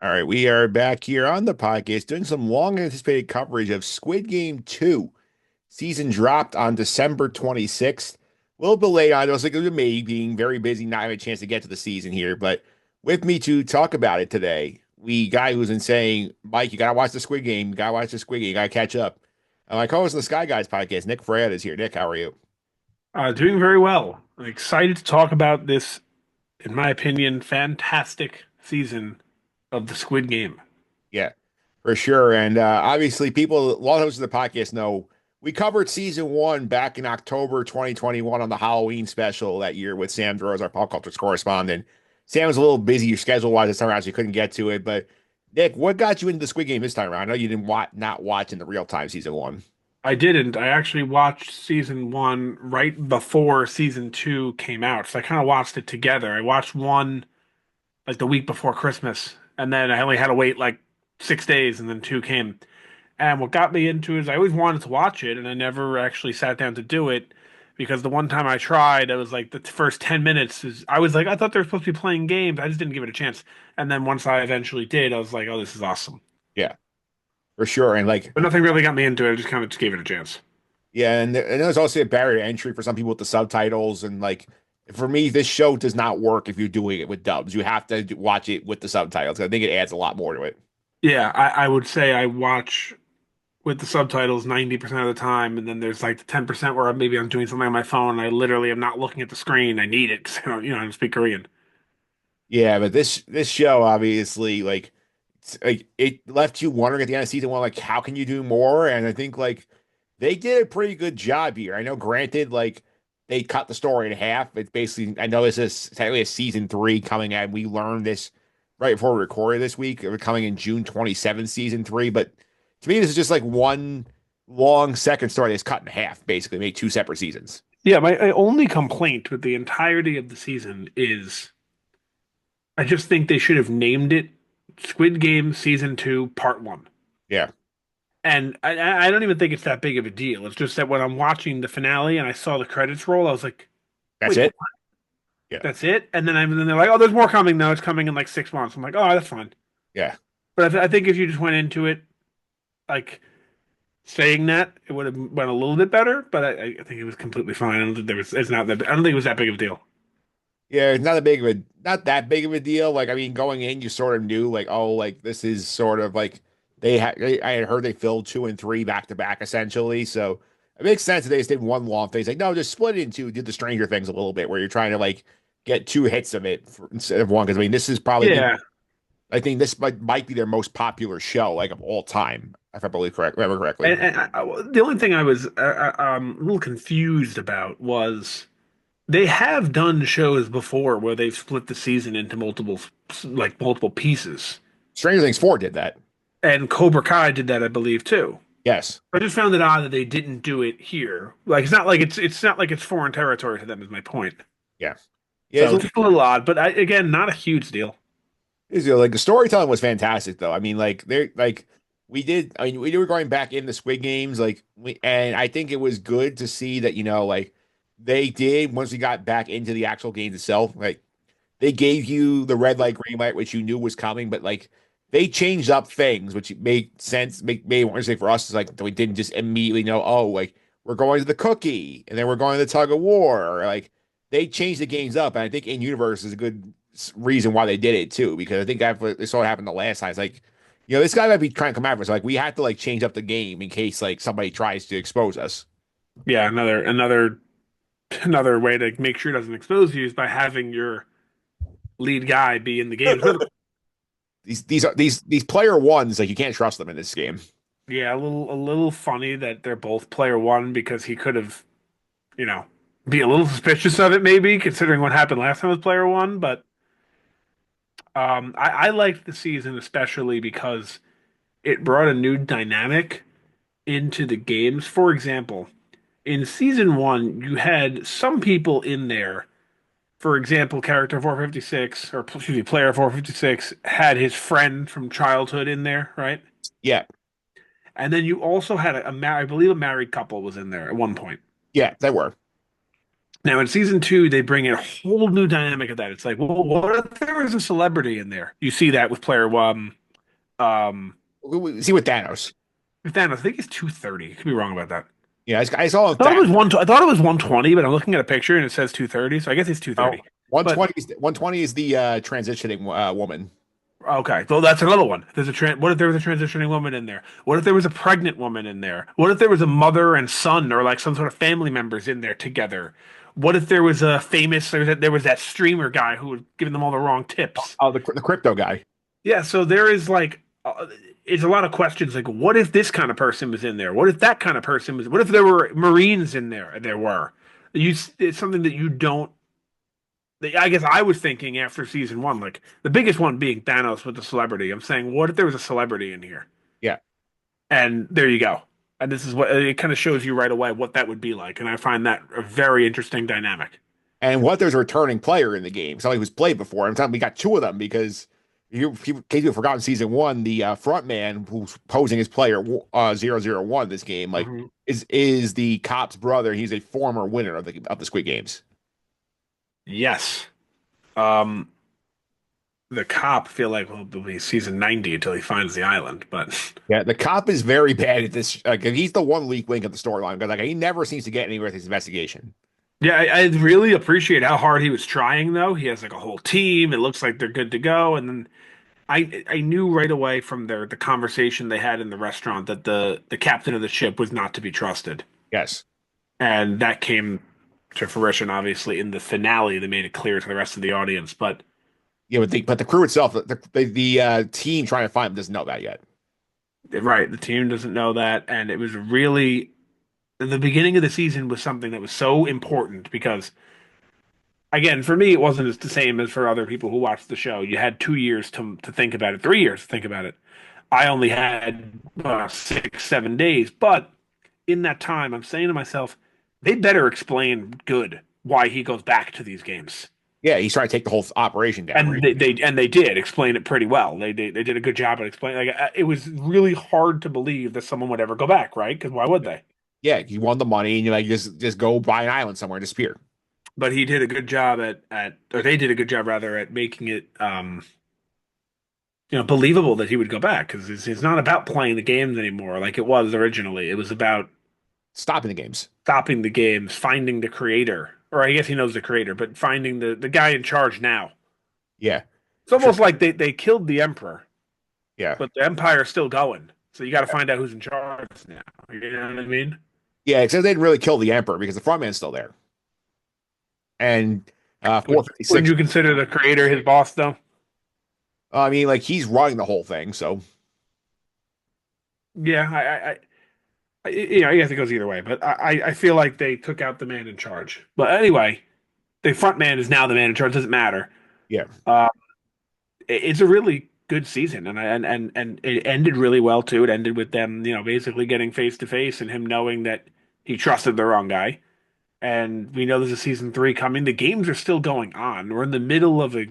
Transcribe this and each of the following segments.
All right, we are back here on the podcast doing some long anticipated coverage of Squid Game 2. Season dropped on December 26th. A little bit late on. It was like it was me being very busy, not having a chance to get to the season here. But with me to talk about it today, we guy who's been saying, Mike, you gotta watch the Squid Game. You gotta watch the Squid Game. You gotta catch up. My co-host on the Sky Guys podcast, Nick Fraietta, is here. Nick, how are you? Doing very well. I'm excited to talk about this, in my opinion, fantastic season of the Squid Game. Yeah, for sure. And obviously, people, a lot of hosts of the podcast know we covered season one back in October 2021 on the Halloween special that year with Sam Rose, our pop culture correspondent. Sam was a little busy schedule wise this time around, so he couldn't get to it. But Nick, what got you into the Squid Game this time around? I know you didn't not watch in the real time season one. I didn't. I actually watched season one right before season two came out. So I kind of watched it together. I watched one like the week before Christmas, and then I only had to wait like 6 days, and then two came. And what got me into it is I always wanted to watch it, and I never actually sat down to do it because the one time I tried, it was like the first 10 minutes is I was like, I thought they were supposed to be playing games. I just didn't give it a chance. And then once I eventually did, I was like, oh, this is awesome. Yeah, for sure. And like, But nothing really got me into it. I just kind of just gave it a chance. yeah, and there's also a barrier to entry for some people with the subtitles. And like, for me, this show does not work if you're doing it with dubs. You have to watch it with the subtitles. I think it adds a lot more to it. Yeah, I would say I watch with the subtitles 90% of the time, and then there's like the 10% where maybe I'm doing something on my phone and I literally am not looking at the screen. I need it because I don't speak Korean. Yeah, but this show obviously like it left you wondering at the end of season one, like how can you do more? And I think like they did a pretty good job here. I know, granted, like they cut the story in half. It's basically I know this is technically a season three coming out. We learned this right before we recorded this week. We're coming in June 27th, season three. But to me, this is just like one long second story that's cut in half, basically made two separate seasons. Yeah, my only complaint with the entirety of the season is I just think they should have named it Squid Game Season 2 Part 1. Yeah, And I don't even think it's that big of a deal. It's just that when I'm watching the finale and I saw the credits roll, I was like, that's wait, what? it. Yeah, That's it? And then they're like, oh, there's more coming. No, it's coming in like 6 months. I'm like, oh, that's fine. yeah. But I think if you just went into it like saying that, it would have went a little bit better. But I think it was completely fine. I don't think there was. It's not that. I don't think it was that big of a deal. Yeah, it's not that big of a deal. Like, I mean, going in, you sort of knew, like, oh, like this is sort of like I had heard they filled two and three back to back essentially. So it makes sense that they just did one long phase. Like, no, just split it into did the Stranger Things a little bit where you're trying to like get two hits of it instead of one. Because I mean, this is probably Yeah. I think this might be their most popular show like of all time, if I believe remember correctly. The only thing I was a little confused about was they have done shows before where they've split the season into multiple pieces. Stranger Things 4 did that. And Cobra Kai did that, I believe, too. Yes. I just found it odd that they didn't do it here. Like it's not like it's foreign territory to them, is my point. Yeah. Yeah. So just a little odd, but again, not a huge deal. Like the storytelling was fantastic though. I mean, like they're like we did. I mean, we were going back in the Squid Games, like and I think it was good to see that like they did once we got back into the actual games itself. Like they gave you the red light, green light, which you knew was coming, but like they changed up things, which made sense. Made one say for us is like we didn't just immediately know. Oh, like we're going to the cookie, and then we're going to the tug of war. Or, like they changed the games up, and I think in universe is a good reason why they did it too, because I think that they saw what happened the last time. It's like, this guy might be trying to come after us. Like we had to like change up the game in case like somebody tries to expose us. Yeah, another way to make sure it doesn't expose you is by having your lead guy be in the game. These player ones, like you can't trust them in this game. Yeah, a little funny that they're both player one because he could have, you know, be a little suspicious of it maybe considering what happened last time with player one. But I liked the season especially because it brought a new dynamic into the games. For example, in season one, you had some people in there. For example, character 456, or excuse me, player 456 had his friend from childhood in there, right? Yeah, And then you also had I believe a married couple was in there at one point. yeah, they were. Now in season two, they bring in a whole new dynamic of that. It's like, well, what if there was a celebrity in there? You see that with player um We see with Thanos. with Thanos. I think he's 230. Could be wrong about that. Yeah, I saw I thought it Thanos. was I thought it was 120, but I'm looking at a picture and it says 230, so I guess he's Oh, 230. But 120 is the transitioning woman. okay, well that's another one. What if there was a transitioning woman in there? What if there was a pregnant woman in there? What if there was a mother and son or like some sort of family members in there together? What if there was a famous there was that streamer guy who was giving them all the wrong tips? Oh, the crypto guy. Yeah, so there is like it's a lot of questions like what if this kind of person was in there? What if that kind of person was? What if there were Marines in there? There were. It's something that you don't. I guess I was thinking after season one, like the biggest one being Thanos with the celebrity. I'm saying, what if there was a celebrity in here? Yeah. And there you go. And this is what it kind of shows you right away what that would be like. And I find that a very interesting dynamic. And what there's a returning player in the game, somebody who's played before. I'm telling we got two of them because in case you've forgotten season one, the front man who's posing as player 001 this game, like Mhm. is the cop's brother. He's a former winner of the Squid Games. Yes. Um, the cop feel like well, it'll be season 90 until he finds the island, but Yeah, the cop is very bad at this. Like he's the one weak link of the storyline because like he never seems to get anywhere with his investigation. yeah, I really appreciate how hard he was trying though. He has like a whole team. It looks like they're good to go. And then I knew right away from the conversation they had in the restaurant that the captain of the ship was not to be trusted. Yes. And that came to fruition obviously in the finale. They made it clear to the rest of the audience, but Yeah, but the crew itself, the team trying to find him doesn't know that yet. right, the team doesn't know that and it was really the beginning of the season was something that was so important because again, for me it wasn't as the same as for other people who watched the show. You had 2 years to think about it, 3 years to think about it. I only had 6, 7 days, but in that time, I'm saying to myself, they better explain good why he goes back to these games. Yeah, he's trying to take the whole operation down. And they did explain it pretty well. They did a good job at explaining. Like it was really hard to believe that someone would ever go back, right? Because why would they? Yeah, you won the money and you like just go buy an island somewhere and disappear. But he did a good job or they did a good job rather at making it believable that he would go back because it's not about playing the games anymore like it was originally. It was about Stopping the games. stopping the games, finding the creator, or I guess he knows the creator, but finding the guy in charge now. Yeah. It's almost like they killed the emperor, Yeah. but the empire's still going. So you got to find out who's in charge now. You know what I mean? Yeah, except they didn't really kill the emperor because the front man's still there. And Wouldn't 456. you consider the creator his boss though? I mean, like he's running the whole thing, so Yeah, I guess it goes either way, but I feel like they took out the man in charge. But anyway, the front man is now the man in charge. Doesn't matter. yeah. Uh, it's a really good season, and it ended really well too. It ended with them, basically getting face to face and him knowing that he trusted the wrong guy. And we know there's a season three coming. The games are still going on. We're in the middle of a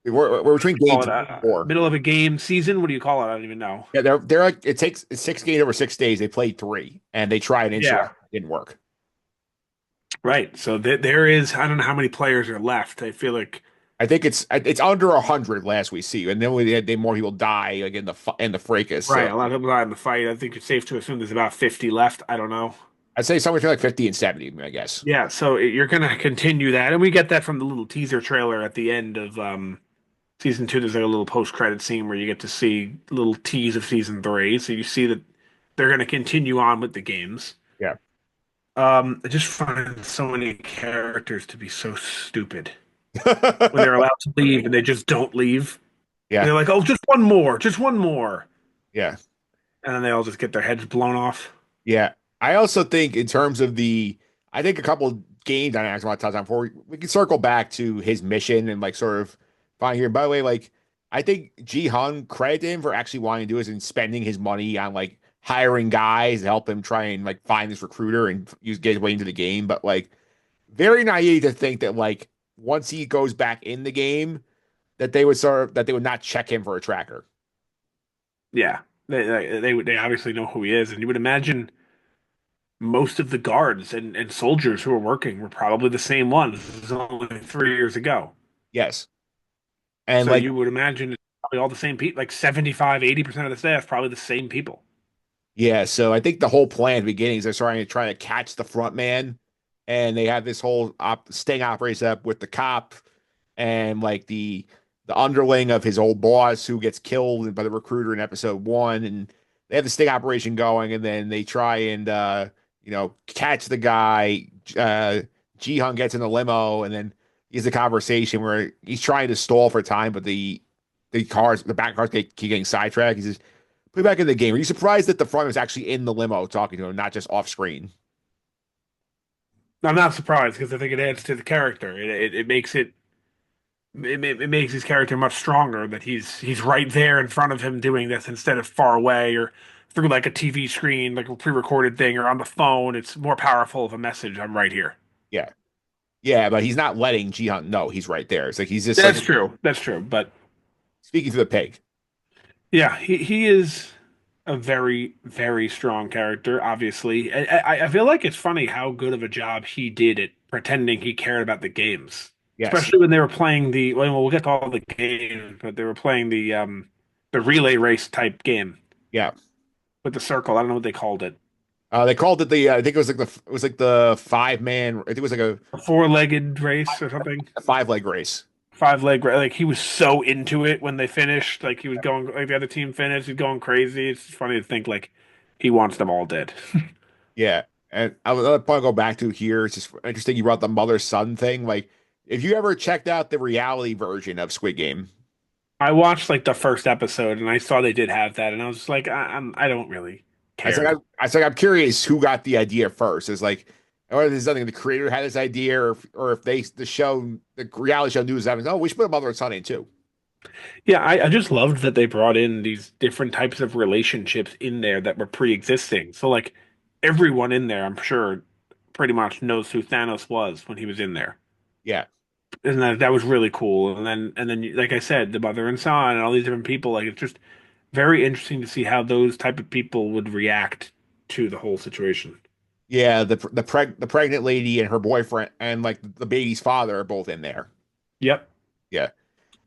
We're between game call it three and a four. middle of a game season. What do you call it? I don't even know. Yeah, they're like it takes 6 games over 6 days. They played three and they tried an insurrection. Yeah, It didn't work. right. So there is. I don't know how many players are left. I feel like I think it's under 100 last we see, and then we had more people die like in the fracas. right. So A lot of people died in the fight. I think it's safe to assume there's about 50 left. I don't know. I'd say somewhere between like 50 and 70, I guess. Yeah, so you're gonna continue that, and we get that from the little teaser trailer at the end of season two. There's like a little post-credit scene where you get to see a little tease of season three. So you see that they're gonna continue on with the games. Yeah. I just find so many characters to be so stupid when they're allowed to leave and they just don't leave. And Yeah. they're like, "Oh, just one more," Yeah. and then they all just get their heads blown off. Yeah. I also think in terms of I think a couple game dynamics I want to touch on before we can circle back to his mission and like sort of find here. By the way, like I think Ji Hun credit him for actually wanting to do this and spending his money on like hiring guys to help him try and like find this recruiter and get his way into the game. But like very naive to think that like once he goes back in the game that they would not check him for a tracker. Yeah, they obviously know who he is, and you would imagine. most of the guards and soldiers who were working were probably the same ones. This was only 3 years ago. Yes. And So like, you would imagine it's probably all the same people, like 75, 80% of the staff, probably the same people. yeah, so I think the whole plan at the beginning is they're trying to catch the front man, and they have this whole sting operation up with the cop and like the underling of his old boss who gets killed by the recruiter in episode one, and they have the sting operation going, and then they try and catch the guy. Ji-Hung gets in the limo, and then he has a conversation where he's trying to stall for time, but the back cars keep getting sidetracked. He says, "Put me back in the game." Are you surprised that the front was actually in the limo talking to him, not just off screen? I'm not surprised because I think it adds to the character. It makes it makes his character much stronger that he's right there in front of him doing this instead of far away or through like a TV screen, like a pre-recorded thing, or on the phone. It's more powerful of a message. I'm right here. Yeah, yeah, but he's not letting Ji-Hung know he's right there. It's like he's just like That's true. That's true. But speaking to the pig. yeah, he is a very, very strong character, obviously. I feel like it's funny how good of a job he did at pretending he cared about the games. Yes. Especially when they were playing well, we'll get to all the games, but they were playing the relay race type game Yeah. with the circle. I don't know what they called it. They called it the I think it was like the 5 man. I think it was like A four-legged race or something. a 5 leg race. Like he was so into it when they finished. Like he was going like the other team finished, he's going crazy. It's funny to think like he wants them all dead. Yeah. And I was another point I'll go back to here. It's just interesting you brought the mother son thing. Like, if you ever checked out the reality version of Squid Game, I watched like the first episode and I saw they did have that, and I was just like, I don't really care. I'm curious who got the idea first. It's like, or there's something the creator had this idea, or if the reality show news having, oh, we should put a mother and son in too. Yeah, I just loved that they brought in these different types of relationships in there that were pre-existing. So like everyone in there, I'm sure, pretty much knows who Thanos was when he was in there. Yeah. And that was really cool. And then like I said, the mother and son and all these different people, like it's just very interesting to see how those type of people would react to the whole situation. Yeah, the pregnant lady and her boyfriend and like the baby's father are both in there. Yep. Yeah.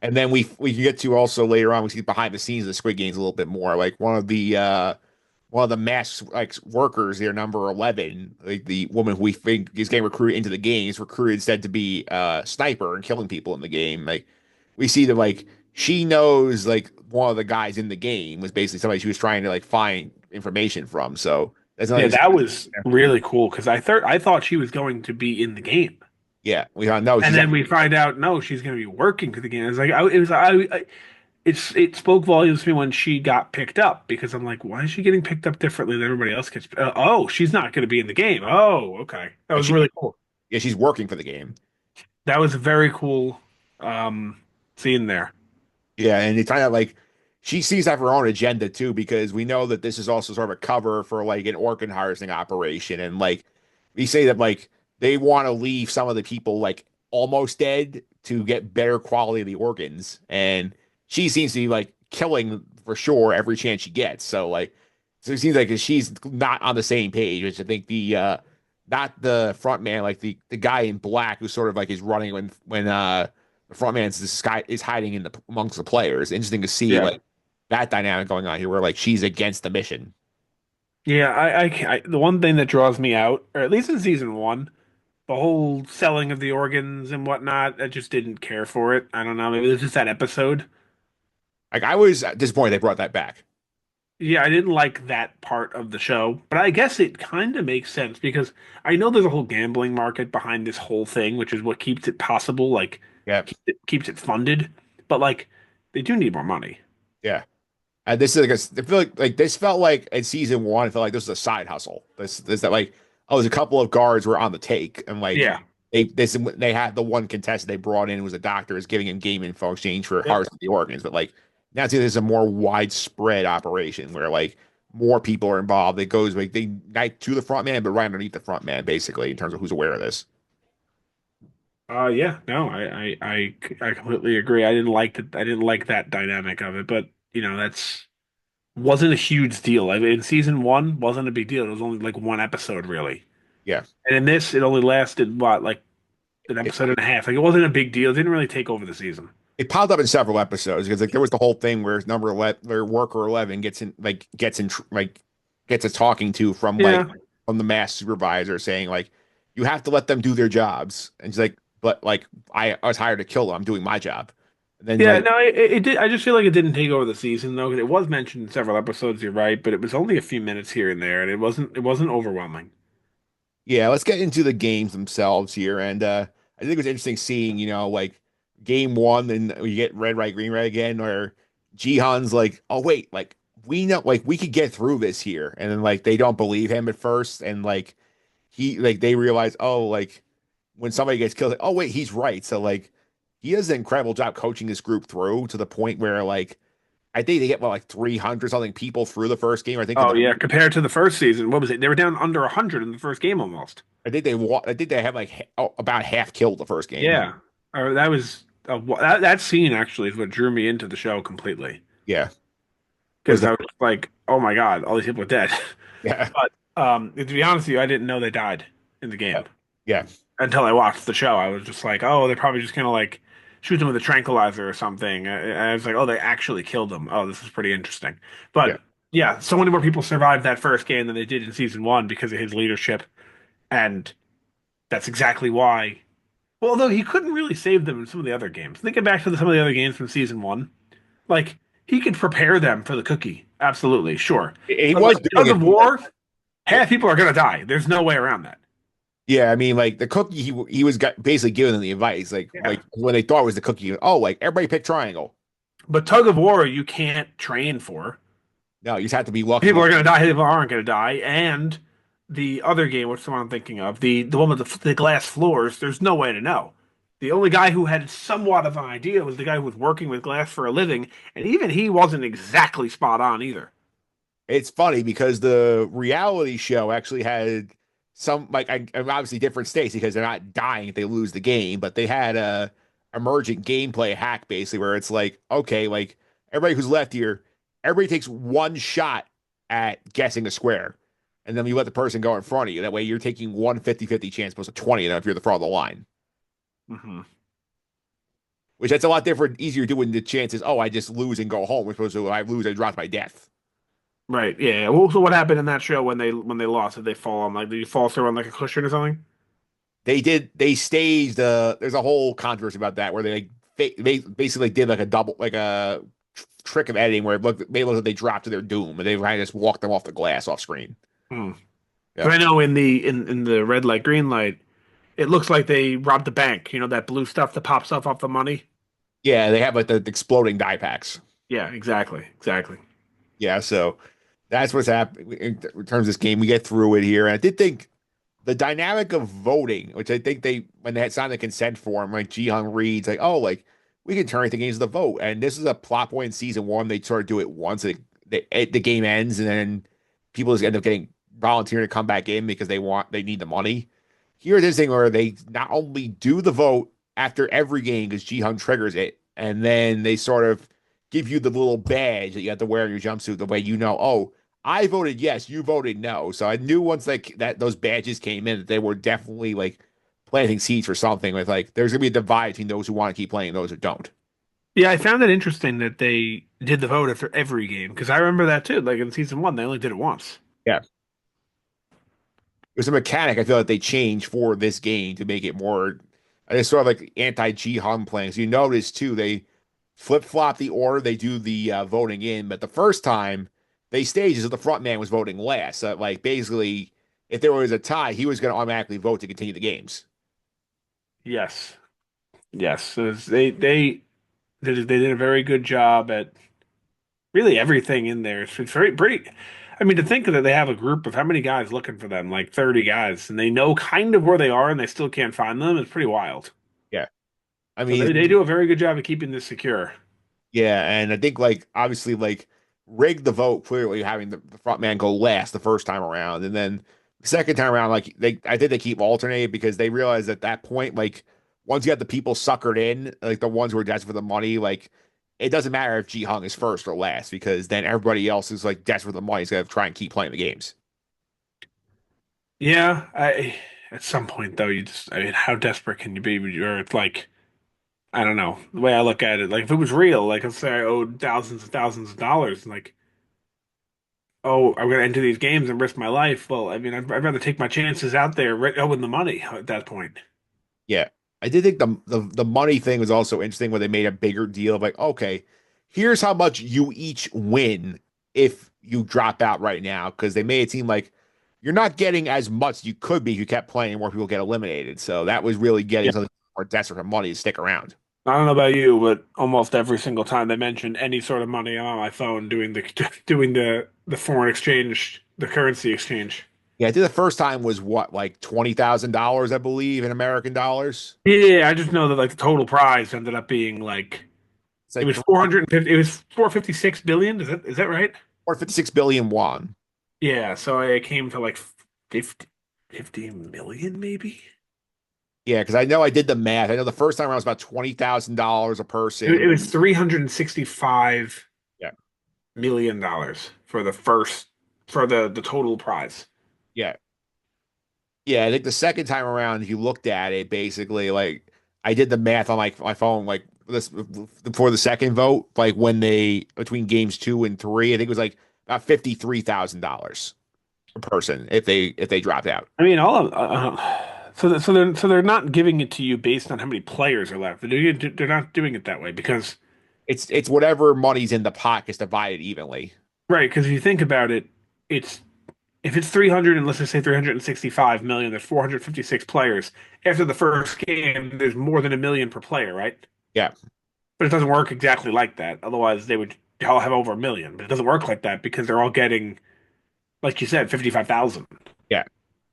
And then we can get to also later on, we see behind the scenes of the Squid Games a little bit more. Like one of the mass like workers there, number 11, like the woman who we think is getting recruited into the game, is recruited instead to be a sniper and killing people in the game. Like we see that like she knows like one of the guys in the game was basically somebody she was trying to like find information from. So that's Yeah, another thing. that was really cool because I thought she was going to be in the game. Yeah, we don't know And she's then we actually find out no, she's going to be working for the game. It spoke volumes to me when she got picked up because I'm like, why is she getting picked up differently than everybody else gets? Oh, she's not going to be in the game. Oh, okay, that was she really cool. yeah, she's working for the game. That was a very cool um, scene there. Yeah, and it's kind of like she sees to have her own agenda too, because we know that this is also sort of a cover for like an organ harvesting operation. And like we say that like they want to leave some of the people like almost dead to get better quality of the organs. And she seems to be like killing for sure every chance she gets. So it seems like she's not on the same page, which I think the not the front man, like the guy in black who sort of like is running when the front man is this guy is hiding in the amongst the players. Interesting to see Yeah, like that dynamic going on here, where like she's against the mission. yeah. The one thing that draws me out, or at least in season one, the whole selling of the organs and whatnot, I just didn't care for it. I don't know. Maybe it was just that episode. Like I was disappointed they brought that back. Yeah, I didn't like that part of the show, but I guess it kind of makes sense because I know there's a whole gambling market behind this whole thing, which is what keeps it possible, like Yeah, keeps it funded. But like, they do need more money. yeah. And this is like I feel like this felt like in season one, I felt like this was a side hustle. This that like oh, there's a couple of guards were on the take, and like Yeah. they had the one contestant they brought in was a doctor is giving him game info in exchange for Yep. harvesting the organs. But like now it's there's a more widespread operation where like more people are involved. It goes like they night to the front man, but right underneath the front man, basically, in terms of who's aware of this. Yeah, no, I completely agree. I didn't like that dynamic of it, but that's wasn't a huge deal. I mean, in season one, wasn't a big deal. It was only like one episode, really. Yeah. And in this, it only lasted what, like an It, episode and a half. Like it wasn't a big deal. It didn't really take over the season. it popped up in several episodes because like there was the whole thing where number 11, where worker 11 gets a talking to Yeah. from the mass supervisor saying like you have to let them do their jobs. And she's like, but like I was hired to kill them. I'm doing my job. And then Yeah, like no, it did. I just feel like it didn't take over the season though, 'cause it was mentioned in several episodes. You're right, but it was only a few minutes here and there, and it wasn't overwhelming. yeah, let's get into the games themselves here. And I think it was interesting seeing, like game one and you get red, right, green, red again, where Jihan's like, oh wait, like we know like we could get through this here. And then like they don't believe him at first, and like they realize, oh, like when somebody gets killed, like, oh wait, he's right. So like he does an incredible job coaching this group through to the point where like I think they get what, like 300 something people through the first game. Oh yeah, compared to the first season, what was it? They were down under 100 in the first game almost. I think they have like about half killed the first game. Yeah, or that was that scene actually is what drew me into the show completely Yeah. Was because that? I was like, oh my God, all these people are dead. Yeah. But to be honest with you, I didn't know they died in the Yeah. game Yeah. until I watched the show. I was just like, oh, they're probably just gonna like shoot them with a tranquilizer or something. I was like, oh, they actually killed them. Oh, this is pretty interesting. Yeah. But yeah, so many more people survived that first game than they did in season one because of his leadership, and that's exactly why. Well, although he couldn't really save them in some of the other games. Thinking back to some of the other games from season one, like he could prepare them for the cookie. Absolutely, sure. He But was like doing tug it. of war, Yeah. half people are gonna die. There's no way around that. Yeah. I mean, like the cookie, he was basically giving them the advice, Yeah. like when they thought it was the cookie. Oh, like everybody pick triangle. But tug of war, you can't train for. No, you just have to be lucky. People are gonna die. People aren't gonna die. And the other game, which is the one I'm thinking of, the one with the glass floors. There's no way to know. The only guy who had somewhat of an idea was the guy who was working with glass for a living, and even he wasn't exactly spot on either. It's funny because the reality show actually had some like obviously different states because they're not dying if they lose the game, but they had a emergent gameplay hack basically where it's like, okay, like everybody who's left here, everybody takes one shot at guessing a square. And then you let the person go in front of you. That way you're taking one 50-50 chance opposed to 20 if you're the front of the line. Hmm. Which that's a lot different, easier doing the chances, oh, I just lose and go home, as opposed to I lose, I drop my death. Right. Yeah. Well, so what happened in that show when they lost? Did they fall on like did you fall through on like a cushion or something? They staged there's a whole controversy about that where they basically did like a double like a trick of editing where it made it look like they dropped to their doom and they kind of just walked them off the glass off screen. Hmm. Yeah. But I know in the red light green light, it looks like they robbed the bank. You know that blue stuff that pops up off the money. Yeah, they have like the exploding die packs. Yeah. Exactly. Exactly. Yeah, so that's what's happening in terms of this game. We get through it here. And I did think the dynamic of voting, which I think when they had signed the consent form, like Jihyung reads, like, oh, like we can turn anything into the vote. And this is a plot point in season one. They sort of do it once the game ends, and then people just end up getting volunteering to come back in because they need the money. Here, this thing where they not only do the vote after every game because Jihyung triggers it, and then they sort of give you the little badge that you have to wear in your jumpsuit, the way you know, oh, I voted yes, you voted no. So I knew once like that those badges came in that they were definitely like planting seeds for something with like there's gonna be a divide between those who want to keep playing and those who don't. Yeah, I found it interesting that they did the vote after every game because I remember that too. Like in season one, they only did it once. Yeah. It was a mechanic I feel like they changed for this game to make it more I just sort of like anti-G-Hum playing. So you notice too, they flip-flop the order they do the voting in, but the first time they staged as if the front man was voting last. So like basically if there was a tie, he was gonna automatically vote to continue the games. Yes. Yes. It was- they did a very good job at really everything in there. It's very pretty. I mean, to think that they have a group of how many guys looking for them, like 30 guys, and they know kind of where they are and they still can't find them, is pretty wild. Yeah. I So mean, they do a very good job of keeping this secure. yeah, and I think like obviously like rig the vote clearly having the front man go last the first time around, and then the second time around like I think they keep alternating because they realize at that point like once you got the people suckered in like the ones who are desperate for the money like it doesn't matter if Ji Hung is first or last because then everybody else is like desperate for the money is gonna try and keep playing the games. Yeah, I at some point though, you just I mean, how desperate can you be? Or it's like I don't know. The way I look at it, like if it was real, like let's say I owed thousands and thousands of dollars, and like, oh, I'm gonna enter these games and risk my life. Well, I mean, I'd rather take my chances out there, owing the money at that point. Yeah. I did think the money thing was also interesting where they made a bigger deal of like, okay, here's how much you each win if you drop out right now, because they made it seem like you're not getting as much as you could be if you kept playing and more people get eliminated. So that was really getting Yeah. something more desperate for money to stick around. I don't know about you, but almost every single time they mention any sort of money, I'm on my phone doing the doing the foreign exchange, the currency exchange. Yeah, I think the first time was what, like $20,000, I believe, in American dollars. Yeah, I just know that like the total prize ended up being like It's it like was 450. It was 456 billion. Is that right? 456 billion won. Yeah, so it came to like 50, 50 million maybe. Yeah, because I know I did the math. I know the first time around was about $20,000 a It person. was 365 Yeah. million dollars for the first for the total prize. Yeah. Yeah, I think the second time around, if you looked at it, basically, like I did the math on like my phone, like this before the second vote, like when they between games two and three, I think it was like about $53,000 a person if they dropped out. I mean, all of so they're not giving it to you based on how many players are left. They're not doing it that way because It's whatever money's in the pot gets divided evenly. right, because if you think about it, it's if it's 300 and let's just say 365 million, there's 456 players. After the first game, there's more than a million per player, right? Yeah, But it doesn't work exactly like that. Otherwise, they would all have over a million. But it doesn't work like that because they're all getting, like you said, 55,000. yeah.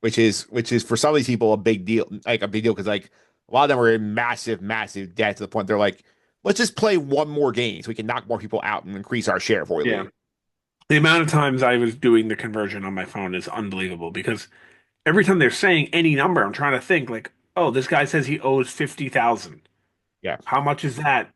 Which is for some of these people a big deal, like a big deal because like a lot of them are in massive, massive debt to the point they're like, let's just play one more game so we can knock more people out and increase our share before we Yeah. leave. The amount of times I was doing the conversion on my phone is unbelievable because every time they're saying any number, I'm trying to think like, oh, this guy says he owes 50,000. Yeah, How much is that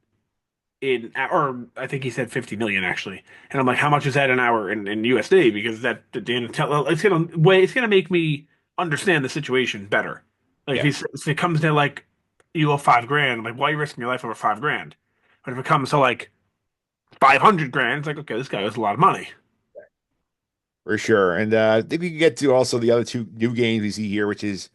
in, or I think he said 50 million actually. And I'm like, how much is that an hour in USD? Because that it's gonna make me understand the situation better. Like yeah. if it comes to like you owe 5 grand, I'm like, why are you risking your life over 5 grand? But if it comes to like 500 grand, it's like, okay, this guy owes a lot of money. For sure. And I think we can get to also the other two new games we see here, which is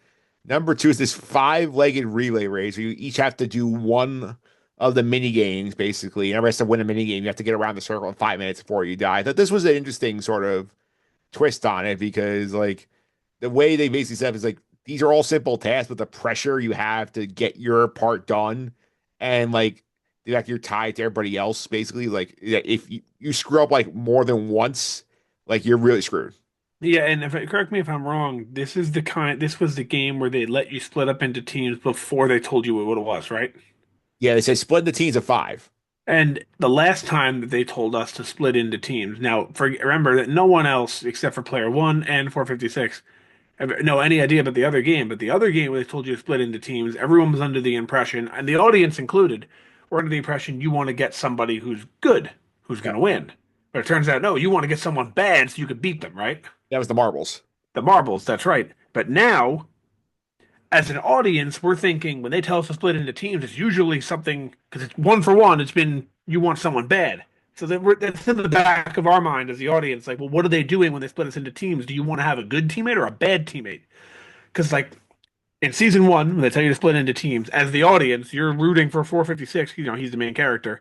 number two is this five-legged relay race where you each have to do one of the mini games, basically. And everybody has to win a mini game. You have to get around the circle in 5 minutes before you die. I thought this was an interesting sort of twist on it because, like, the way they basically said it is like these are all simple tasks, but the pressure you have to get your part done and like the fact you're tied to everybody else, basically, like if you screw up like more than once, like you're really screwed. Yeah, and if correct me if I'm wrong, this was the game where they let you split up into teams before they told you what it was, right? Yeah, they say split the teams of five. And the last time that they told us to split into teams, now remember that no one else except for player one and 456 have no any idea about the other game. But the other game where they told you to split into teams, everyone was under the impression, and the audience included, were under the impression you want to get somebody who's good, who's Yeah, going to win. But it turns out no, you want to get someone bad so you can beat them, right? that was the marbles. The marbles, that's right. But now as an audience, we're thinking when they tell us to split into teams, it's usually something because it's one for one. It's been you want someone bad, so that's in the back of our mind as the audience. Like, well, what are they doing when they split us into teams? Do you want to have a good teammate or a bad teammate? Because like in season one, when they tell you to split into teams, as the audience, you're rooting for 456. You know, he's the main character.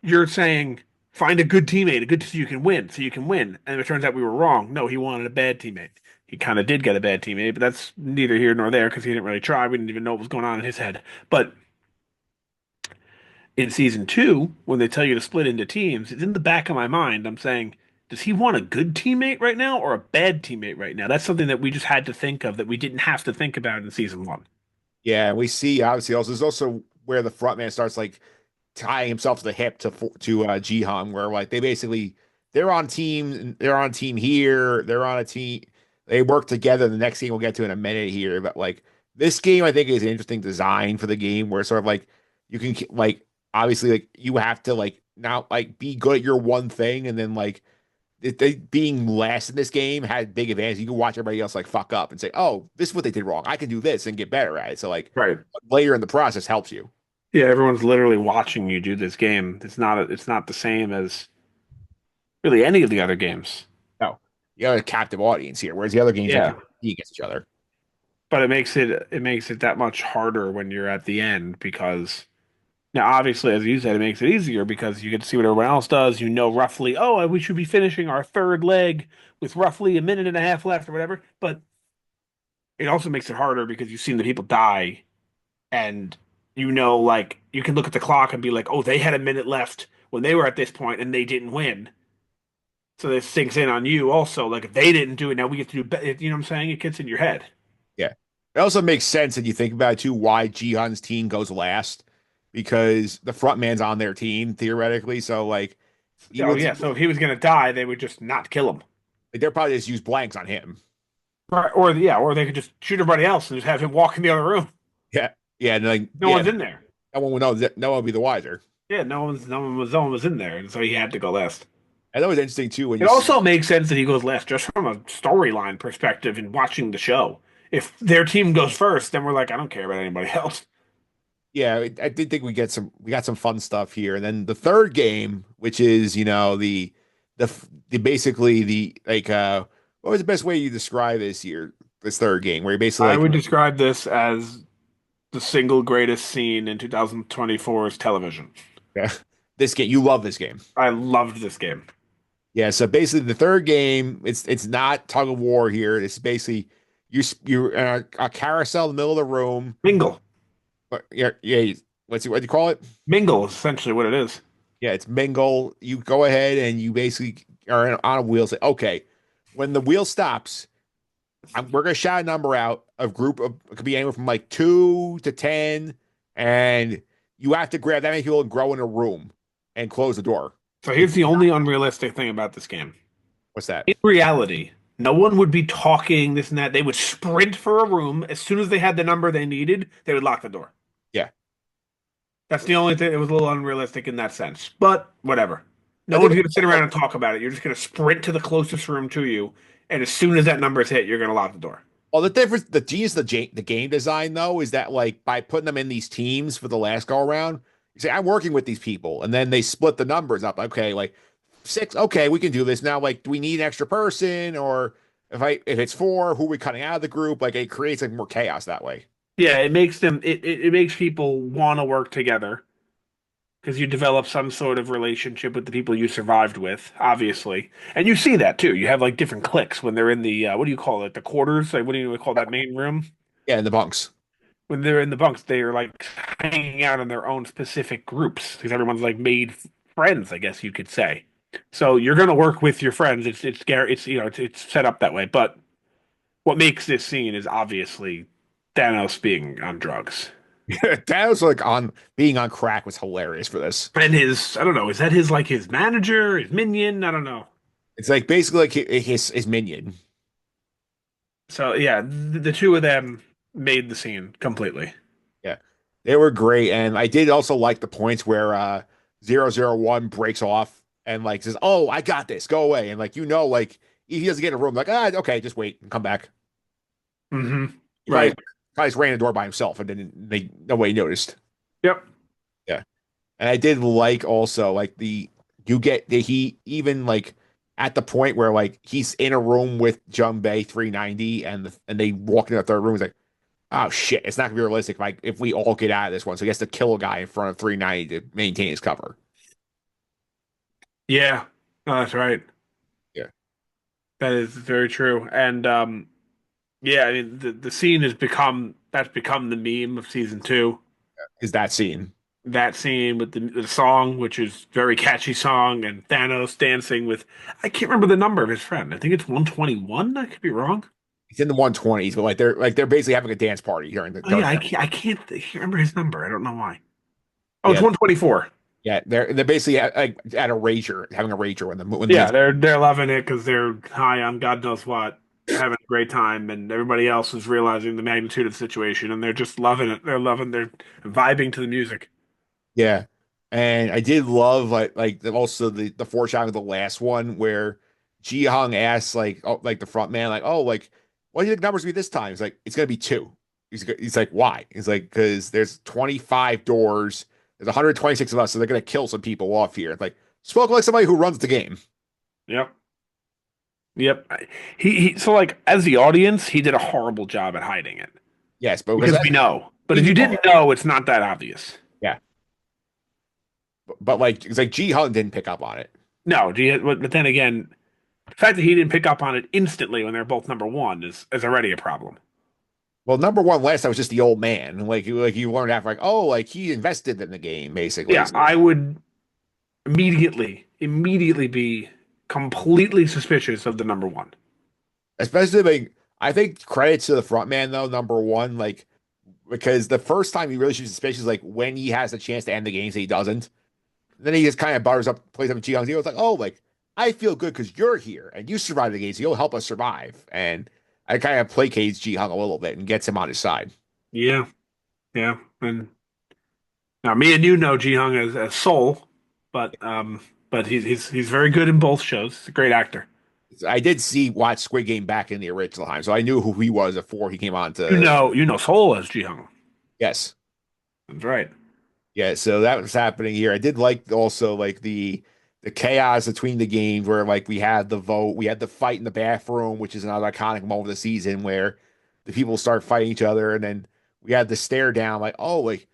You're saying find a good teammate, a good so you can win, so you can win. And it turns out we were wrong. No, he wanted a bad teammate. He kind of did get a bad teammate, but that's neither here nor there because he didn't really try. We didn't even know what was going on in his head. But in season two, when they tell you to split into teams, it's in the back of my mind. I'm saying, does he want a good teammate right now or a bad teammate right now? That's something that we just had to think of that we didn't have to think about in season one. Yeah, we see obviously also there's also where the front man starts like tying himself to the hip to Jihan, where like they basically they're on team here, they're on a team, they work together. The next game we'll get to in a minute here, but like this game I think is an interesting design for the game where it's sort of like you can like obviously like you have to like now like be good at your one thing, and then like they being last in this game had big advantage. You can watch everybody else like fuck up and say, "Oh, this is what they did wrong. I can do this and get better at it." So like Right. later in the process helps you. Yeah, everyone's literally watching you do this game. It's not the same as really any of the other games. No, you got a captive audience here, whereas the other games like Yeah. you compete against each other. But it makes it that much harder when you're at the end because now obviously as you said it makes it easier because you get to see what everyone else does. You know roughly, oh, we should be finishing our third leg with roughly a minute and a half left or whatever. But it also makes it harder because you've seen the people die and you know like you can look at the clock and be like, "Oh, they had a minute left when they were at this point and they didn't win." So this sinks in on you also. Like if they didn't do it, now we get to do better. You know what I'm saying? It gets in your head. Yeah. It also makes sense that you think about it too, why Jihan's team goes last, because the front man's on their team theoretically. So like Oh even yeah, so if he was gonna die, they would just not kill him. they're probably just use blanks on him. Right. Or yeah, or they could just shoot everybody else and just have him walk in the other room. Yeah. Yeah. And like, No yeah, one's in there. no one will know that no one will be the wiser. Yeah, no one was in there, and so he had to go last. And that was interesting too when It you see, also makes sense that he goes last just from a storyline perspective in watching the show. If their team goes first, then we're like, I don't care about anybody else. yeah, I did think we got some fun stuff here. And then the third game, which is, the basically the like what was the best way you describe this here, this third game, where you basically I like would describe this as the single greatest scene in 2024's television. yeah, this game, you love this game. I loved this game. Yeah, so basically the third game, it's not tug of war here. It's basically you're in a carousel in the middle of the room. Mingle. But yeah, what do you call it? Mingle is essentially what it is. Yeah, it's mingle. You go ahead and you basically are on a wheel. Say, okay, when the wheel stops, we're gonna shout a number out. A group of it could be anywhere from like 2 to 10, and you have to grab that many people and grow in a room and close the door. So If here's the only unrealistic thing about this game. what's that? In reality, no one would be talking this and that. They would sprint for a room. As soon as they had the number they needed, they would lock the door. Yeah, That's the only thing. It was a little unrealistic in that sense, but whatever. I No think one's going to sit around and talk about it. You're just going to sprint to the closest room to you, and as soon as that number is hit, you're going to lock the door. well, the difference, the genius of the game design though is that like by putting them in these teams for the last go around, you say I'm working with these people, and then they split the numbers up. Okay, like six, okay, we can do this now. Like, do we need an extra person, or if it's four, who are we cutting out of the group? Like, it creates like more chaos that way. Yeah, it makes them. It makes people want to work together because you develop some sort of relationship with the people you survived with, obviously, and you see that too. You have like different cliques when they're in the what do you call it? The quarters? Like what do you call that main room? Yeah, in the bunks. When they're in the bunks, they are like hanging out in their own specific groups because everyone's like made friends, I guess you could say. So you're gonna work with your friends. It's it's set up that way. But what makes this scene is obviously Thanos being on drugs. That was like on being on crack was hilarious for this. And his, I don't know, is that his like his manager, his minion? I don't know. It's like basically like his minion. So yeah, the two of them made the scene completely. Yeah, they were great, and I did also like the points where 001 breaks off and like says, "Oh, I got this. Go away." And like like he doesn't get in a room, like okay, just wait and come back. Hmm. He Right. probably just ran the door by himself, and then nobody noticed. Yep. Yeah, and I did like also like you get the he even like at the point where like he's in a room with Jumbay 390 and they walk in the third room. He's like, oh shit, it's not gonna be realistic if we all get out of this one. So he has to kill a guy in front of 390 to maintain his cover. Yeah. No, that's right. Yeah, That is very true. And yeah, I mean the scene has become that's become the meme of season two. is that scene? That scene with the song, which is very catchy song, and Thanos dancing with I can't remember the number of his friend. I think it's 121. I could be wrong. He's in the 120s, but like they're basically having a dance party during the Oh yeah, during that. I can't remember his number. I don't know why. Oh, it's Yeah, 124. yeah, they're basically at a rager, having a rager when the Yeah, music. they're loving it because they're high on God knows what, having a great time, and everybody else is realizing the magnitude of the situation, and they're just loving it. They're vibing to the music. Yeah, And I did love also the foreshadowing of the last one where Ji Hung asks like the front man, like, oh, like what do you think the numbers gonna be this time? He's like, it's gonna be two. He's like, why? He's like, because there's 25 doors, there's 126 of us, so they're gonna kill some people off here. Like, spoke like somebody who runs the game. Yep. Yep. He so like as the audience, he did a horrible job at hiding it Yes, but because because we know. But we if knew, you didn't know, it's not that obvious. yeah, but like it's like Ji Hung didn't pick up on it. No, but then again, the fact that he didn't pick up on it instantly when they're both number one is already a problem. Well, number one last time was just the old man. Like you learned after like, oh, like he invested in the game, basically. Yeah, So, I would immediately be completely suspicious of the number one. especially like I think credits to the front man though, number one, like because the first time he really shoots suspicious is like when he has the chance to end the games, he doesn't. Then he just kind of butters up, plays up with Ji Young's ego. It's like, oh, like I feel good because you're here and you survived the games, so you'll help us survive. And I kind of placates Ji Hung a little bit and gets him on his side. Yeah, yeah. And now me and you know Ji Hung as Soul, but he's very good in both shows. He's a great actor. I did watch Squid Game back in the original time, so I knew who he was before he came on to. You know Soul as Ji Hung. Yes. That's right. Yeah, so that was happening here. I did like also like the chaos between the games where like we had the vote, we had the fight in the bathroom, which is another iconic moment of the season where the people start fighting each other, and then we had the stare down, like oh, like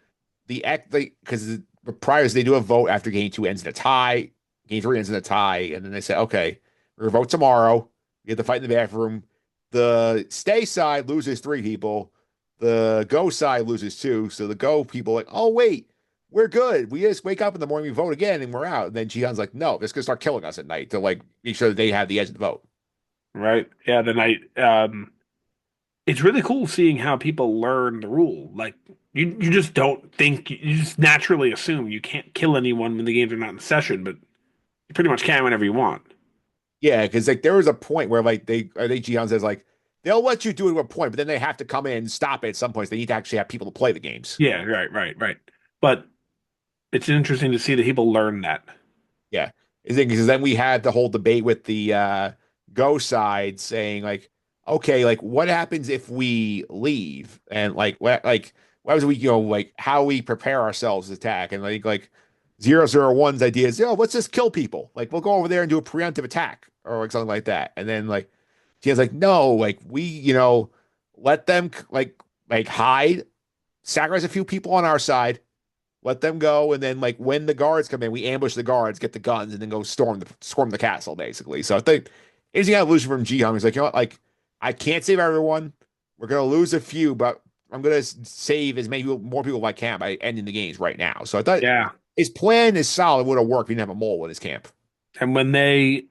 the act, like because the priors they do a vote after game two ends in a tie, game three ends in a tie, and then they say okay, we're gonna vote tomorrow. We have the fight in the bathroom. The stay side loses three people. The go side loses two. So the go people like, oh wait, we're good. We just wake up in the morning, we vote again, and we're out. And then Jihan's like, no, they're gonna start killing us at night to like make sure that they have the edge of the vote. Right. Yeah, the night. It's really cool seeing how people learn the rule. Like you just don't think you just naturally assume you can't kill anyone when the games are not in session, but you pretty much can whenever you want. Yeah, because like there was a point where like I think Jihan says like they'll let you do it at a point, but then they have to come in and stop it at some points. They need to actually have people to play the games. Yeah, right. But it's interesting to see that people learn that. Yeah. Because then we had the whole debate with the go side saying like, okay, like what happens if we leave? And what was we, like how we prepare ourselves to attack? And like 001's idea is, let's just kill people. Like we'll go over there and do a preemptive attack or like something like that. And then like Tia's like, no, like we, let them like hide, sacrifice a few people on our side, let them go, and then like when the guards come in, we ambush the guards, get the guns, and then go storm the castle, basically. So I think anything evolution from Ji Hung is like, you know what, like I can't save everyone. We're gonna lose a few, but I'm gonna save as many people, more people as I can by ending the games right now. So I thought Yeah. his plan is solid, would have worked. We didn't have a mole in his camp. And when they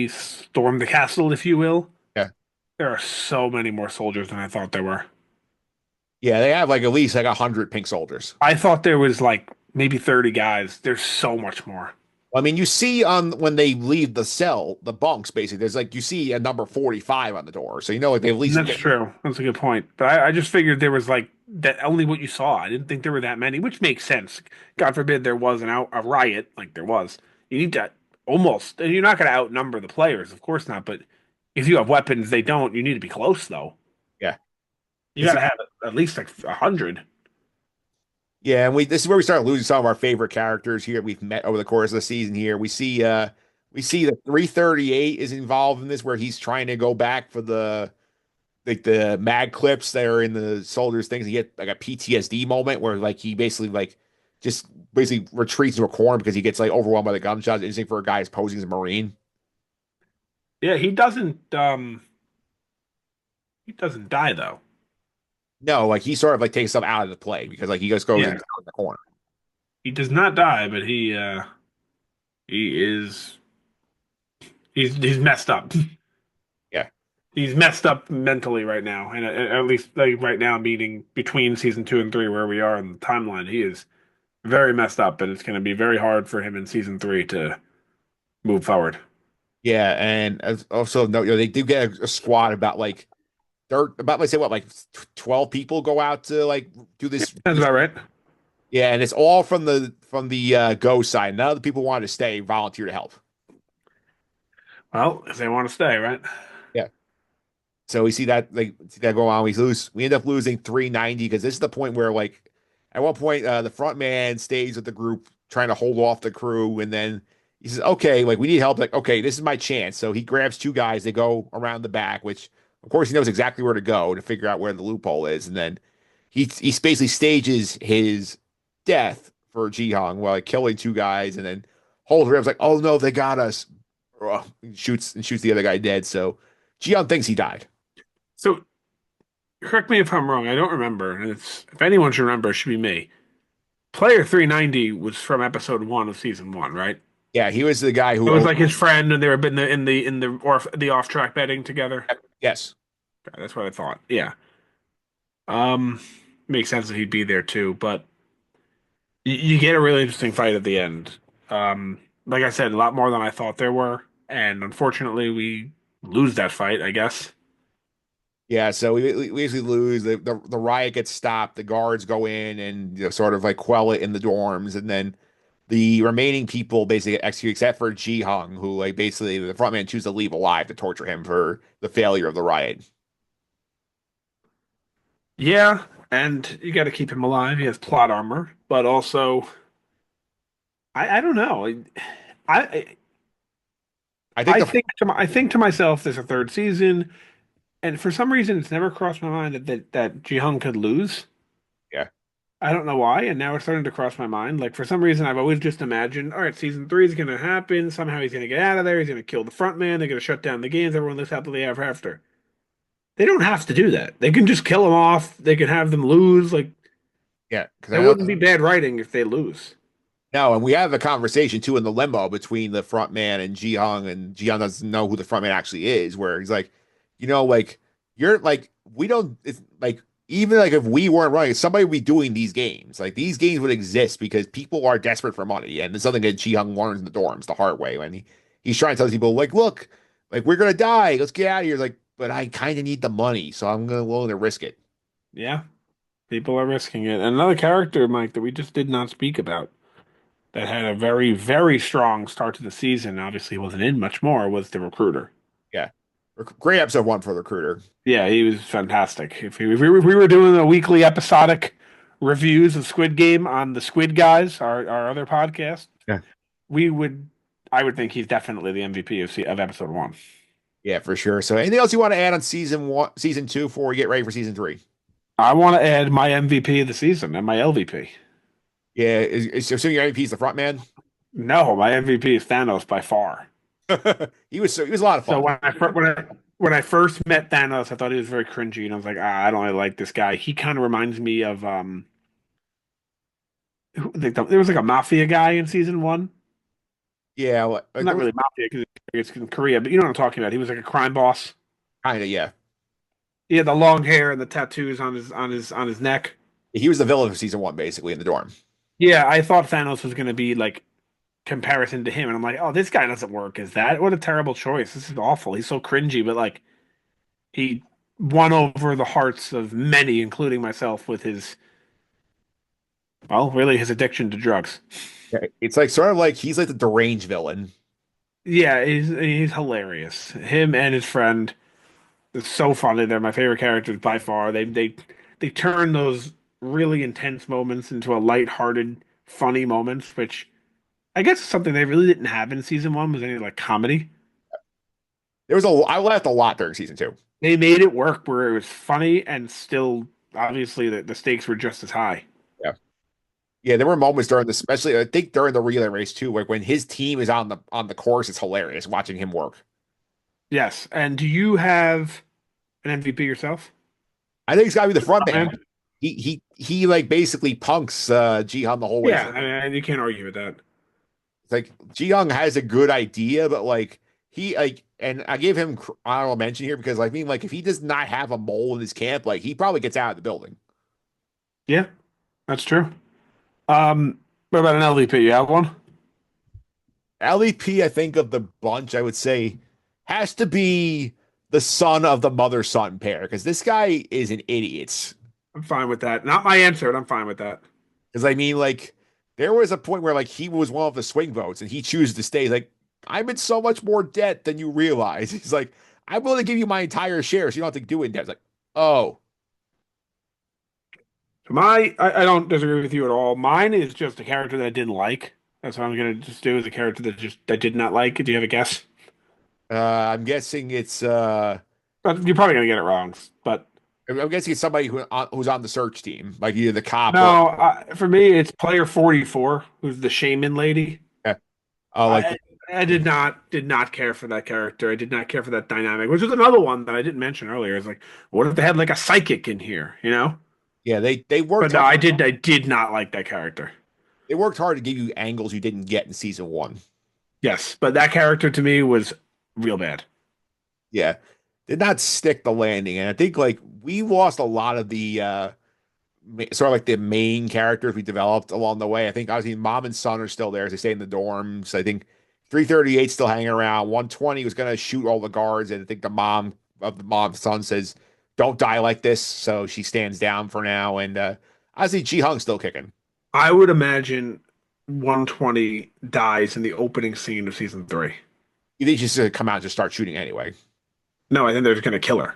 storm the castle, if you will, Yeah. there are so many more soldiers than I thought there were. Yeah, they have like at least like 100 pink soldiers. I thought there was like maybe 30 guys. There's so much more. I mean, you see on when they leave the cell, the bunks, basically, there's like you see a number 45 on the door. So like they at least That's true. That's a good point. But I just figured there was like that only what you saw. I didn't think there were that many, which makes sense. God forbid there was a riot like there was. You need to almost, and you're not going to outnumber the players, of course not. But if you have weapons, they don't. You need to be close though. yeah. You got to have at least like 100. Yeah, and we this is where we start losing some of our favorite characters here we've met over the course of the season here. We see that 338 is involved in this where he's trying to go back for the mag clips that are in the soldiers things. He get like a PTSD moment where like he basically like just basically retreats into a corner because he gets like overwhelmed by the gunshots. Interesting for a guy who's posing as a Marine. Yeah, he doesn't die though. No, like he sort of like takes stuff out of the play because like he just goes in Yeah, the corner. he does not die, but he is he's messed up. Yeah. He's messed up mentally right now, and at least like right now, meaning between season two and three, where we are in the timeline, he is very messed up, and it's going to be very hard for him in season three to move forward. Yeah, and also no, they do get a squad about like they're about let's say what like 12 people go out to like do this That's about right. Yeah, and it's all from the go side. None of the people wanted to stay volunteer to help. Well, if they want to stay, right? Yeah. So we see that go on. We end up losing 390 because this is the point where like at one point the front man stays with the group trying to hold off the crew, and then he says, "Okay, like we need help." Like, okay, this is my chance. So he grabs two guys. They go around the back, which of course he knows exactly where to go to figure out where the loophole is, and then he basically stages his death for Ji Hong while like, killing two guys, and then holds around like, "Oh no, they got us!" Shoots the other guy dead. So Ji Hong thinks he died. So correct me if I'm wrong. I don't remember, and it's if anyone should remember, it should be me. Player 390 was from episode one of season one, right? Yeah, he was the guy It who was owned. like his friend, and they were in the off track betting together. Yes. Okay, that's what I thought. Yeah. Um, Makes sense that he'd be there too, but you get a really interesting fight at the end. Like I said, a lot more than I thought there were, and unfortunately, we lose that fight, I guess. Yeah, so we basically lose. The riot gets stopped. The guards go in and sort of like quell it in the dorms, and then the remaining people basically execute, except for Ji Hung, who like basically the front man chooses to leave alive to torture him for the failure of the riot. Yeah, and you got to keep him alive. He has plot armor, but also, I don't know. I I think the I think to myself, there's a third season, and for some reason, it's never crossed my mind that Ji-Hung could lose. yeah I don't know why, and now it's starting to cross my mind. Like for some reason, I've always just imagined, all right, season three is going to happen. Somehow he's going to get out of there. He's going to kill the front man. They're going to shut down the games. Everyone lives happily ever after. They don't have to do that. They can just kill them off. They can have them lose. Like yeah because I that know wouldn't be bad writing if they lose. no, and we have a conversation too in the limo between the front man and Ji Hung, and Ji Hung doesn't know who the front man actually is, where he's like, like you're like we don't it's like even like if we weren't running, somebody would be doing these games. Like these games would exist because people are desperate for money, and it's something that Ji Hung learns in the dorms the hard way when he's trying to tell people like, look, like we're gonna die, let's get out of here. Like, but I kind of need the money, so I'm gonna willing to risk it. Yeah, people are risking it. And another character, Mike, that we just did not speak about that had a very, very strong start to the season. Obviously, wasn't in much more. Was the recruiter. Yeah, great episode one for the recruiter. Yeah, he was fantastic. If we were doing a weekly episodic reviews of Squid Game on the Squid Guys, our other podcast, Yeah. we would I would think he's definitely the MVP of episode one. Yeah, for sure. So, anything else you want to add on season one, season two, before we get ready for season three? I want to add my MVP of the season and my LVP. Yeah, is assuming your MVP is the front man. No, my MVP is Thanos by far. He was a lot of So fun. when I first met Thanos, I thought he was very cringy, and I was like, I don't really like this guy. He kind of reminds me of there was like a mafia guy in season one. Yeah, Not really mafia because it's in Korea, but you know what I'm talking about. He was like a crime boss. kind of yeah. He had the long hair and the tattoos on his neck. He was the villain of season one, basically in the dorm. Yeah, I thought Thanos was going to be like comparison to him, and I'm like, oh, this guy doesn't work as that. What a terrible choice. This is awful. He's so cringy, but like he won over the hearts of many, including myself, with his well, really his addiction to drugs. Yeah, it's like sort of like he's like the deranged villain. Yeah, he's hilarious. Him and his friend, it's so funny. They're my favorite characters by far. They turn those really intense moments into a lighthearted, funny moments, which I guess is something they really didn't have in season one was any like comedy. I laughed a lot during season two. They made it work where it was funny and still obviously the stakes were just as high. Yeah, yeah. There were moments during this, especially I think during the relay race too, like when his team is on the course. It's hilarious watching him work. Yes. And do you have an MVP yourself? I think he's got to be the front Oh, man. man. He like basically punks Jihan the whole way Yeah, through. I mean, you can't argue with that. It's like Jiyoung has a good idea, but like he like, and I give him honorable mention here because like, I mean, like if he does not have a mole in his camp, like he probably gets out of the building. Yeah, that's true. What about an LVP? You have one? LEP, I think of the bunch, I would say has to be the son of the mother son pair because this guy is an idiot. I'm fine with that. Not my answer, but I'm fine with that. Because I mean, like, there was a point where like he was one of the swing votes and he chooses to stay. He's like, I'm in so much more debt than you realize. He's like, I'm willing to give you my entire share so you don't have to do it in debt. It's like, oh, I don't disagree with you at all. Mine is just a character that I didn't like. That's what I'm gonna just do is a character that I did not like. Do you have a guess? I'm guessing it's But you're probably gonna get it wrong. But I'm guessing it's somebody who's on the search team, like either the cop or no, for me, it's player 44, who's the shaman lady. yeah, like I I did not care for that character. I did not care for that dynamic, which is another one that I didn't mention earlier. Is like, what if they had like a psychic in here, you know? yeah, they But worked no, hard. I did not like that character. They worked hard to give you angles you didn't get in season one. Yes, but that character to me was real bad. Yeah, did not stick the landing, and I think like we lost a lot of the sort of like the main characters we developed along the way. I think obviously mom and son are still there as they stay in the dorms. I think 338 still hanging around. 120 was gonna shoot all the guards, and I think the mom of the mom's son says, "Don't die like this," so she stands down for now. And I see Ji Hung still kicking. I would imagine 120 dies in the opening scene of season three. You think she's gonna come out and just start shooting anyway? No, I think they're just gonna kill her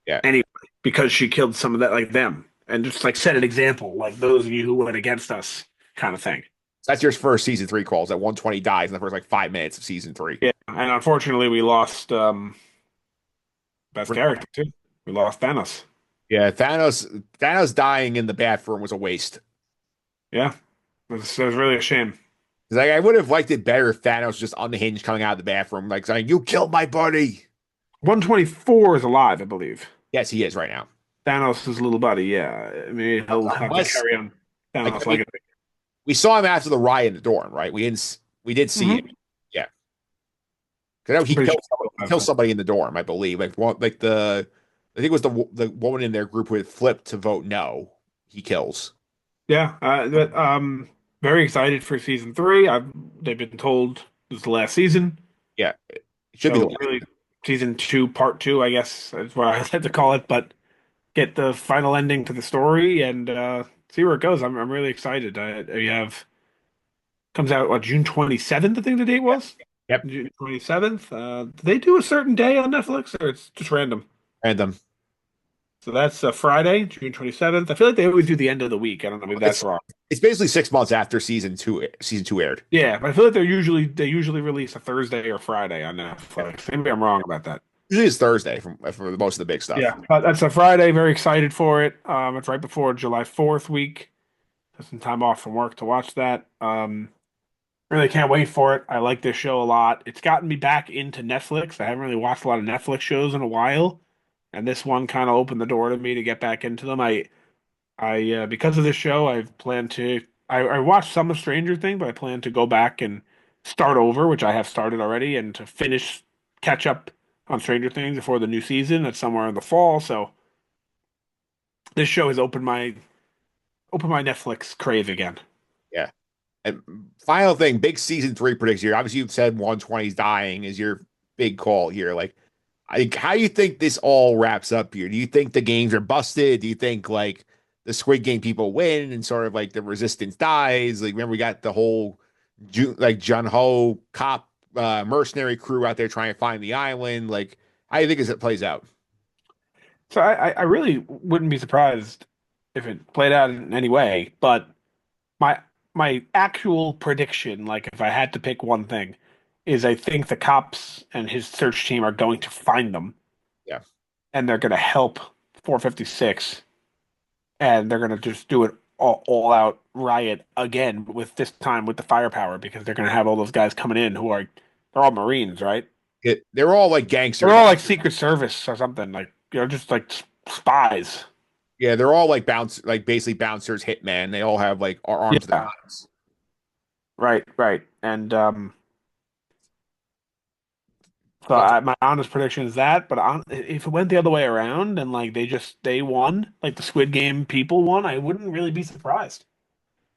Yeah. anyway because she killed some of that like them and just like set an example like those of you who went against us kind of thing. So that's your first season three calls. That 120 dies in the first like 5 minutes of season three. Yeah, and unfortunately we lost best character too. We lost Thanos. Yeah, Thanos dying in the bathroom was a waste. Yeah, it was really a shame. 'Cause, like, I would have liked it better if Thanos was just unhinged coming out of the bathroom, like saying, "You killed my buddy." 124 is alive, I believe. Yes, he is right now. Thanos' little buddy. Yeah, I mean he'll have to Unless, carry on like, Thanos I mean, legacy. we saw him after the riot in the dorm, right? We did see him. Hmm. Yeah, because I'm pretty sure he he'll have killed that. somebody in the dorm, I believe. Like one, like I think it was the woman in their group who had flipped to vote no. He kills. Yeah, very excited for season three. They've been told this is the last season, Yeah, it should be the so last. really season two, part two, I guess is what I like to call it. But get the final ending to the story and see where it goes. I'm really excited. We have comes out what June 27th, I think the date was Yep, June 27th. Do they do a certain day on Netflix or it's just random? random. So that's Friday, June 27th. I feel like they always do the end of the week. I don't know, maybe that's It's wrong. it's basically 6 months after season two aired. Yeah, but I feel like they usually release a Thursday or Friday on Netflix. Maybe I'm wrong about that. Usually it's Thursday for most of the big stuff. Yeah, but that's a Friday. Very excited for it. It's right before July 4th week. Have some time off from work to watch that. Really can't wait for it. I like this show a lot. It's gotten me back into Netflix. I haven't really watched a lot of Netflix shows in a while, and this one kind of opened the door to me to get back into them. I because of this show, I've planned to. I watched some of Stranger Things, but I plan to go back and start over, which I have started already, and to finish catch up on Stranger Things before the new season. That's somewhere in the fall. So this show has opened my Netflix crave again. Yeah. And final thing, big season three prediction here. Obviously, you've said 120's dying is your big call here. Like, how do you think this all wraps up here? Do you think the games are busted? Do you think like the Squid Game people win and sort of like the resistance dies? Like, remember we got the whole like Jun Ho cop mercenary crew out there trying to find the island. Like, how do you think as it plays out? So I really wouldn't be surprised if it played out in any way, but my my actual prediction, like if I had to pick one thing, is I think the cops and his search team are going to find them Yeah. and they're going to help 456 and they're going to just do it all out riot again with this time with the firepower because they're going to have all those guys coming in who are they're all Marines, right? They're all like They're gangsters. all like Secret Service or something, like just like spies. Yeah, they're all like like basically bouncers, hitman. They all have like arms to the Yeah, knives. right, right. And so So my honest prediction is that, but if it went the other way around and like they won, like the Squid Game people won, I wouldn't really be surprised.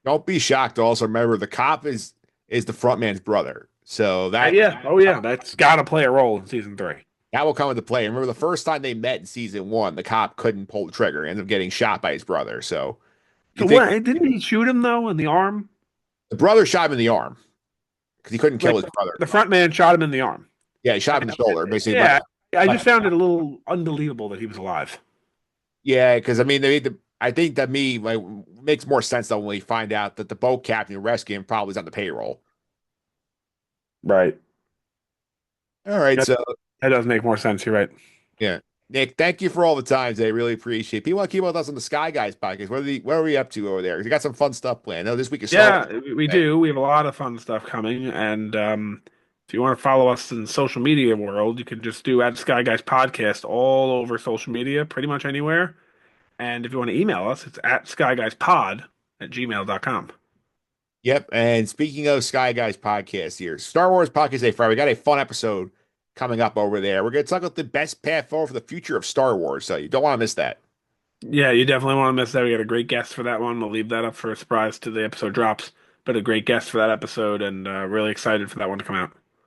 don't be shocked. Also, remember the cop is the front man's brother, so Yeah, oh yeah, that's got to play a role in season three. that will come into play. Remember the first time they met in season one, the cop couldn't pull the trigger, ended up getting shot by his brother. So You So think what? Didn't he shoot him though in the arm? the brother shot him in the arm because he couldn't kill Like his brother. the front man shot him in the arm. Yeah, he shot him in the shoulder, basically Yeah, I just left. found it a little unbelievable that he was alive. Yeah, because I mean, I think that me like makes more sense though when we find out that the boat captain who rescued him probably is on the payroll. Right. All right, That, so that does make more sense. You're right. yeah, Nick, thank you for all the times. I really appreciate it. People want to keep up with us on the Sky Guys podcast. What are we up to over there? We got some fun stuff planned. No, this week is Star Yeah, we Wars. do. We have a lot of fun stuff coming, and if you want to follow us in the social media world, you can just do at Sky Guys Podcast all over social media, pretty much anywhere. And if you want to email us, it's at skyguyspod@gmail.com. Yep. And speaking of Sky Guys podcast here, Star Wars Podcast Day Friday, we got a fun episode coming up over there. We're going to talk about the best path forward for the future of Star Wars. So you don't want to miss that. Yeah, you definitely want to miss that. We got a great guest for that one. We'll leave that up for a surprise till the episode drops. But a great guest for that episode, and really excited for that one to come out.